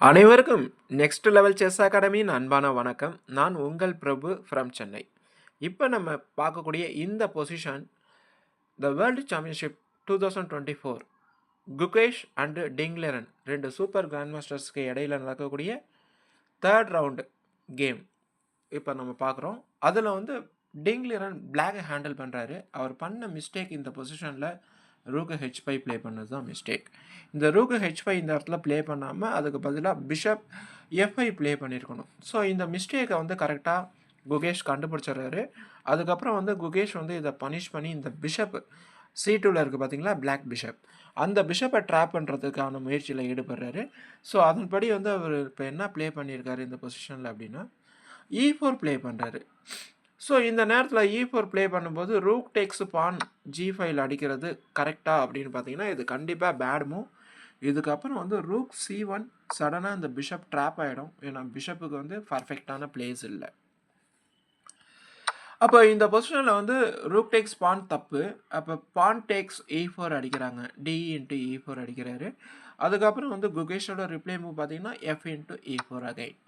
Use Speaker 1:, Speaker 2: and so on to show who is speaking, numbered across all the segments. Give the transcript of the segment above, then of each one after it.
Speaker 1: அனைவருக்கும் next level chess அகாடமியின் அன்பான வணக்கம். நான் உங்கள் பிரபு ஃப்ரம் சென்னை. இப்போ நம்ம பார்க்கக்கூடிய இந்த position the world championship 2024 Gukesh and Ding Liren ரெண்டு சூப்பர் கிராண்ட் மாஸ்டர்ஸ்க்கு இடையில் நடக்கக்கூடிய தேர்ட் ரவுண்டு கேம் இப்போ நம்ம பார்க்குறோம். அதில் டிங்லரன் பிளாகை ஹேண்டில் பண்ணுறாரு. அவர் பண்ண மிஸ்டேக் இந்த பொசிஷனில் ரூக்கு ஹெச்5 ப்ளே பண்ணது தான் மிஸ்டேக். இந்த ரூக்கு ஹெச்5 இந்த இடத்துல ப்ளே பண்ணாமல் அதுக்கு பதிலாக பிஷப் எஃப்ஐ ப்ளே பண்ணியிருக்கணும். ஸோ இந்த மிஸ்டேக்கை கரெக்டாக குகேஷ் கண்டுபிடிச்சிடுறாரு. அதுக்கப்புறம் குகேஷ் இதை பனிஷ் பண்ணி இந்த பிஷப் C2ல் இருக்குது பார்த்தீங்களா, பிளாக் பிஷப், அந்த பிஷப்பை ட்ராப் பண்ணுறதுக்கான முயற்சியில் ஈடுபடுறாரு. ஸோ அதன்படி அவர் இப்போ என்ன ப்ளே பண்ணியிருக்காரு இந்த பொசிஷனில் அப்படின்னா E4 ப்ளே பண்ணுறாரு. ஸோ இந்த நேரத்தில் E4 ப்ளே பண்ணும்போது ரூக் டேக்ஸ் பான் G5 அடிக்கிறது கரெக்டாக அப்படின்னு பார்த்தீங்கன்னா இது கண்டிப்பாக பேட் மூவ். இதுக்கப்புறம் ரூக் C1 சடனாக இந்த பிஷப் ட்ராப் ஆகிடும். ஏன்னா பிஷப்புக்கு பர்ஃபெக்டான பிளேஸ் இல்லை. அப்போ இந்த பொசிஷனில் ரூக் டேக்ஸ் பான் தப்பு. அப்போ பான் டேக்ஸ் E4 அடிக்கிறாங்க, D இன்ட்டு E4 அடிக்கிறாரு. அதுக்கப்புறம் குகேஷோட ரிப்ளே மூவ் பார்த்தீங்கன்னா F இன்ட்டு E4 அகைன்.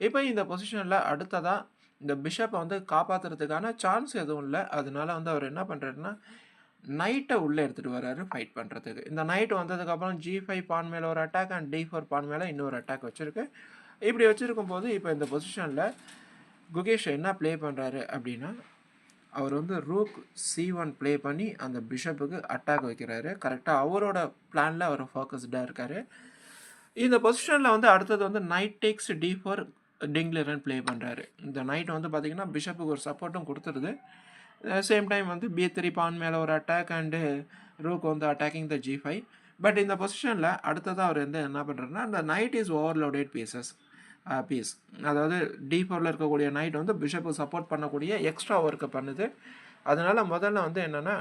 Speaker 1: இப்போ இந்த பொசிஷனில் அடுத்ததாக இந்த பிஷப்பை காப்பாற்றுறதுக்கான சான்ஸ் எதுவும் இல்லை. அதனால அவர் என்ன பண்ணுறாருன்னா நைட்டை உள்ளே எடுத்துகிட்டு வர்றாரு ஃபைட் பண்ணுறதுக்கு. இந்த நைட் வந்ததுக்கப்புறம் G5 பான் மேலே ஒரு அட்டாக் அண்ட் D4 பான் மேலே இன்னொரு அட்டாக் வச்சுருக்கு. இப்படி வச்சுருக்கும் போது இப்போ இந்த பொசிஷனில் குகேஷ் என்ன ப்ளே பண்ணுறாரு அப்படின்னா அவர் ரூக் C1 ப்ளே பண்ணி அந்த பிஷப்புக்கு அட்டாக் வைக்கிறாரு. கரெக்டாக அவரோட பிளானில் அவர் ஃபோக்கஸ்டாக இருக்கார். இந்த பொசிஷனில் அடுத்தது நைட் டேக்ஸ் D4 டிங்லரன் ப்ளே பண்ணுறாரு. இந்த நைட் பார்த்திங்கன்னா பிஷப்புக்கு ஒரு சப்போர்ட்டும் கொடுத்துருது. சேம் டைம் B3 பான் மேலே ஒரு attack and rook attacking the G5. But இந்த பொசிஷனில் அடுத்ததாக அவர் என்ன பண்ணுறாருன்னா அந்த நைட் இஸ் ஓவர்லோடட் பீஸ், அதாவது D4ல் இருக்கக்கூடிய நைட் பிஷப்பு சப்போர்ட் பண்ணக்கூடிய எக்ஸ்ட்ரா ஒர்க்கை பண்ணுது. அதனால் முதல்ல என்னென்னா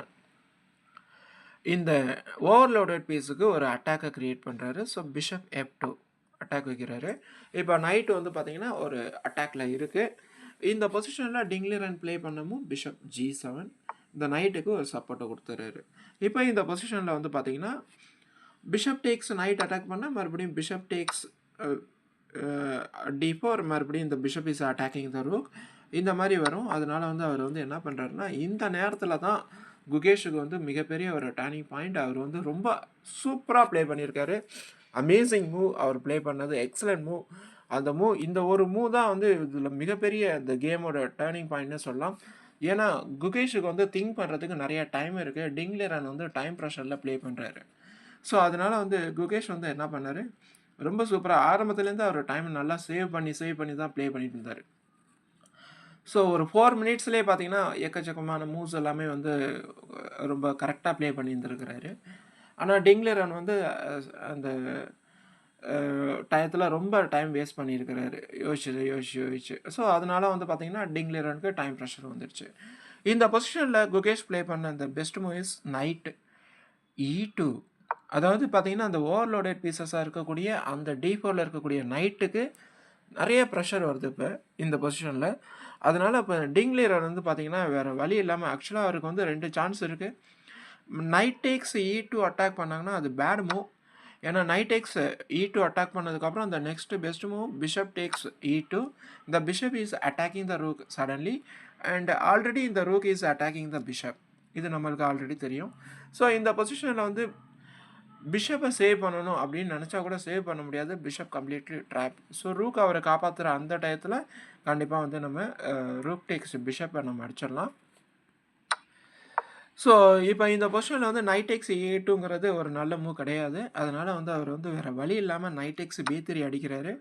Speaker 1: இந்த ஓவர்லோடட் பீஸுக்கு ஒரு அட்டாக்கை க்ரியேட் பண்ணுறாரு. ஸோ பிஷப் F2 அட்டாக் வைக்கிறாரு. இப்போ நைட்டு பார்த்தீங்கன்னா ஒரு அட்டாக்ல இருக்குது. இந்த பொசிஷனில் டிங்லரன் ப்ளே பண்ணமும் பிஷப் G7 இந்த நைட்டுக்கு ஒரு சப்போர்ட்டை கொடுத்துறாரு. இப்போ இந்த பொசிஷனில் பார்த்தீங்கன்னா பிஷப் டேக்ஸ் நைட் அட்டாக் பண்ணால் மறுபடியும் பிஷப் டேக்ஸ் D4 மறுபடியும் இந்த bishop is attacking the rook இந்த மாதிரி வரும். அதனால அவர் என்ன பண்ணுறாருன்னா இந்த நேரத்தில் தான் குகேஷுக்கு மிகப்பெரிய ஒரு டர்னிங் பாயிண்ட். அவர் ரொம்ப சூப்பராக ப்ளே பண்ணியிருக்காரு. அமேசிங் மூவ் அவர் ப்ளே பண்ணது, எக்ஸலண்ட் மூவ். அந்த மூவ், இந்த ஒரு மூவ் தான் இதில் மிகப்பெரிய இந்த கேமோட டேர்னிங் பாயிண்ட்னு சொல்லலாம். ஏன்னா குகேஷுக்கு திங்க் பண்ணுறதுக்கு நிறைய டைம் இருக்குது. டிங்லரன் டைம் ப்ரெஷரில் ப்ளே பண்ணுறாரு. ஸோ அதனால் குகேஷ் என்ன பண்ணார், ரொம்ப சூப்பராக ஆரம்பத்துலேருந்து அவர் டைம் நல்லா சேவ் பண்ணி தான் ப்ளே பண்ணிட்டு இருந்தார். ஸோ ஒரு 4 மினிட்ஸ்லேயே பார்த்தீங்கன்னா எக்கச்சக்கமான மூவ்ஸ் எல்லாமே ரொம்ப கரெக்டாக ப்ளே பண்ணியிருந்துருக்கிறாரு. ஆனால் டிங்லரன் அந்த டயத்தில் ரொம்ப டைம் வேஸ்ட் பண்ணியிருக்கிறாரு, யோசிச்சு. ஸோ அதனால பார்த்தீங்கன்னா டிங்லரனுக்கு டைம் ப்ரெஷர் வந்துடுச்சு. இந்த பொசிஷனில் குகேஷ் ப்ளே பண்ண அந்த best move is night E2. அதாவது பார்த்தீங்கன்னா அந்த ஓவர்லோடட் பீசஸாக இருக்கக்கூடிய அந்த D4ல் இருக்கக்கூடிய நைட்டுக்கு நிறைய ப்ரெஷர் வருது இப்போ இந்த பொசிஷனில். அதனால் இப்போ டிங்லரன் பார்த்தீங்கன்னா வேறு வழி இல்லாமல் ஆக்சுவலாக அவருக்கு 2 சான்ஸ் இருக்குது. நைட் டேக்ஸ் E2 அட்டாக் பண்ணாங்கன்னா அது பேட் மூவ். ஏன்னா நைட் டேக்ஸ் E2 அட்டாக் பண்ணதுக்கப்புறம் அந்த next best move bishop takes E2. இந்த bishop is attacking the rook suddenly and already இந்த rook is attacking the bishop. இது நம்மளுக்கு ஆல்ரெடி தெரியும். ஸோ இந்த பொசிஷனில் பிஷப்பை சேவ் பண்ணணும் அப்படின்னு நினச்சா கூட சேவ் பண்ண முடியாது. Bishop completely drop. So rook அவரை காப்பாற்றுற அந்த டயத்தில் கண்டிப்பாக நம்ம ரூக் டேக்ஸ் பிஷப்பை நம்ம அடிச்சிடலாம். ஸோ இப்போ இந்த பொசிஷனில் நைட் டேக்ஸ் A2ங்கிறது ஒரு நல்ல மூவ் கிடையாது. அதனால் அவர் வேறு வழி இல்லாமல் நைட் டேக்ஸ் B3 அடிக்கிறாரு.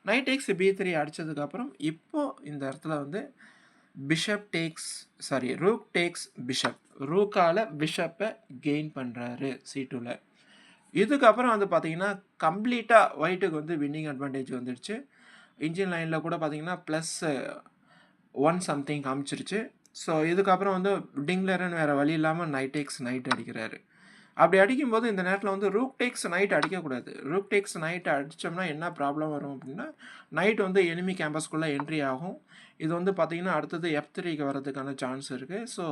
Speaker 1: நைட் டேக்ஸ் B3 அடித்ததுக்கப்புறம் இப்போது இந்த இடத்துல bishop takes rook takes bishop, ரூக்கால் பிஷப்பை கெயின் பண்ணுறாரு C2ல். இதுக்கப்புறம் பார்த்தீங்கன்னா கம்ப்ளீட்டாக ஒயிட்டுக்கு வின்னிங் அட்வான்டேஜ் வந்துடுச்சு. இன்ஜின் லைனில் கூட பார்த்தீங்கன்னா +1 சம்திங் காமிச்சிருச்சு. ஸோ இதுக்கப்புறம் டிங்லரன் வேறு வழி இல்லாமல் நைட் டேக்ஸ் நைட் அடிக்கிறாரு. அப்படி அடிக்கும்போது இந்த நேரத்தில் ரூக் டேக்ஸ் நைட் அடிக்கக்கூடாது. ரூக் டேக்ஸ் நைட் அடித்தோம்னா என்ன ப்ராப்ளம் வரும் அப்படின்னா நைட் எனிமி கேம்பஸ்குள்ளே என்ட்ரி ஆகும். இது பார்த்தீங்கன்னா அடுத்தது F3க்கு வரதுக்கான சான்ஸ் இருக்குது. ஸோ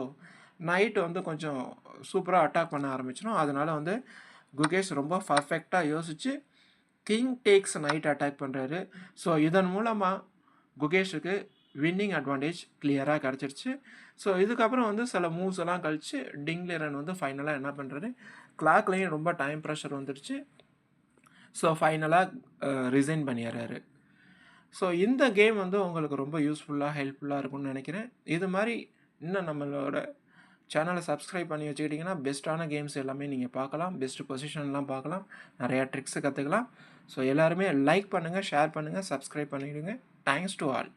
Speaker 1: நைட் கொஞ்சம் சூப்பராக அட்டாக் பண்ண ஆரம்பிச்சிடும். அதனால் குகேஷ் ரொம்ப பர்ஃபெக்டாக யோசித்து கிங் டேக்ஸ் நைட் அட்டாக் பண்ணுறாரு. ஸோ இதன் மூலமாக குகேஷுக்கு வின்னிங் அட்வான்டேஜ் கிளியராக கிடச்சிருச்சு. ஸோ இதுக்கப்புறம் வந்து சில மூவ்ஸ் எல்லாம் கழித்து டிங்லிரன் வந்து ஃபைனலாக என்ன பண்ணுறாரு, கிளாக்லேயும் ரொம்ப டைம் ப்ரெஷர் வந்துடுச்சு. ஸோ ஃபைனலாக ரிசைன் பண்ணிடுறாரு. ஸோ இந்த கேம் வந்து உங்களுக்கு ரொம்ப யூஸ்ஃபுல்லாக ஹெல்ப்ஃபுல்லாக இருக்கும்னு நினைக்கிறேன். இது மாதிரி இன்னும் நம்மளோட சேனலை சப்ஸ்கிரைப் பண்ணி வச்சுக்கிட்டிங்கன்னா பெஸ்ட்டான கேம்ஸ் எல்லாமே நீங்கள் பார்க்கலாம், பெஸ்ட்டு பொசிஷன்லாம் பார்க்கலாம், நிறையா ட்ரிக்ஸு கற்றுக்கலாம். ஸோ எல்லாருமே லைக் பண்ணுங்கள், ஷேர் பண்ணுங்கள், சப்ஸ்கிரைப் பண்ணிவிடுங்க. Thanks to all.